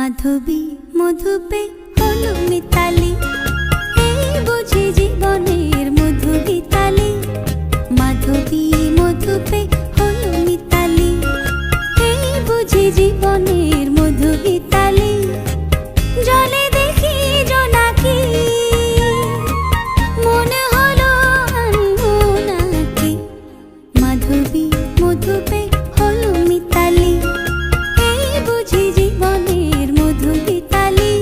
মাধবী মধুপে হলো মিতালি, এই বুঝি জীবনের মধু গীতালি। মাধবী মধুপে হলো মিতালি, এই বুঝি জীবনের মধু গীতালি। জলে দেখি জোনাকি, মনে হলো আনবো নাকি। মাধবী মধুপে হলো মিতালি, এই বুঝি জীবনের মধু গীতালি।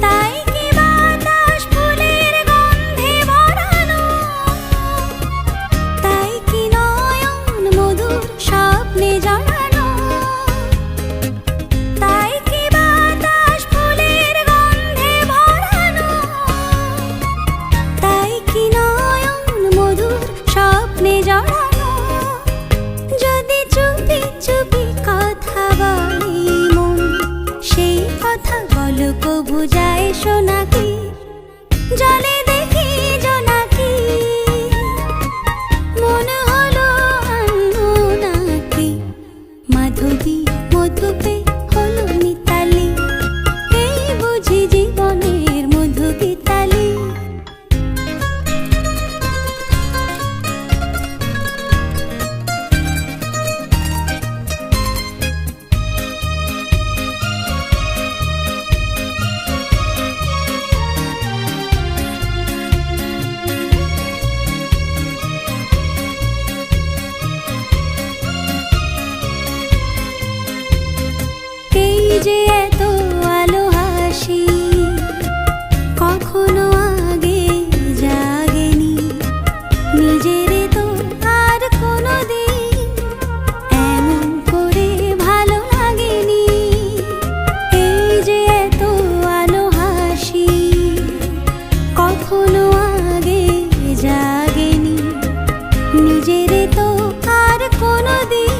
তাই কি বাতাস ফুলের গন্ধে ভরানো, তাই কি নয়ন মধুর স্বপ্নে জড়ানো। তাই কি বাতাস ফুলের গন্ধে ভরানো, তাই কি নয়ন মধুর স্বপ্নে জড়ানো। যদি চুপি চুপি কথা বলে মন, সেই কথা বলো কবু যায় শোনাকি। জলে দেখি জোনাকি, মনে হলো আনবো নাকি। মাধবী মধুপে হলো মিতালি, এই বুঝি জীবনের মধু গীতালি। এই যে এত আলো হাসি, কখনো আগে জাগেনি। নিজের তো আর কোনোদিন এমন করে ভালো লাগেনি। এই যে এত আলো হাসি, কখনো আগে জাগেনি। নিজের তো আর কোনোদিন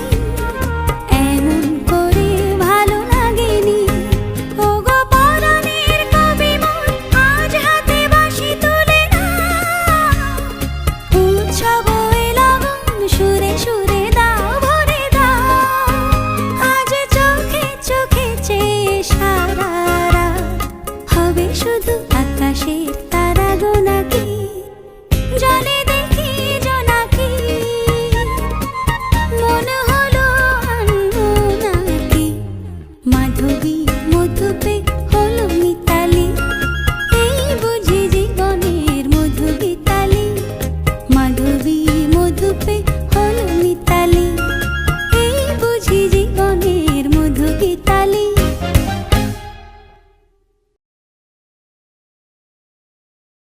এমন করে ভালো লাগেনি। ওগো পরাণের কবি মোর, আজ হাতে বাঁশি তুলে নাও। উৎসব এ লগন সুরে সুরে দাও ভরে দাও। আজ চোখে চোখে চেয়ে সারা রাত হবে শুধু আকাশের তারা গোনাকি। জলে দেখি জোনাকি, মনে হলো আনবো নাকি। মাধবী মধুপে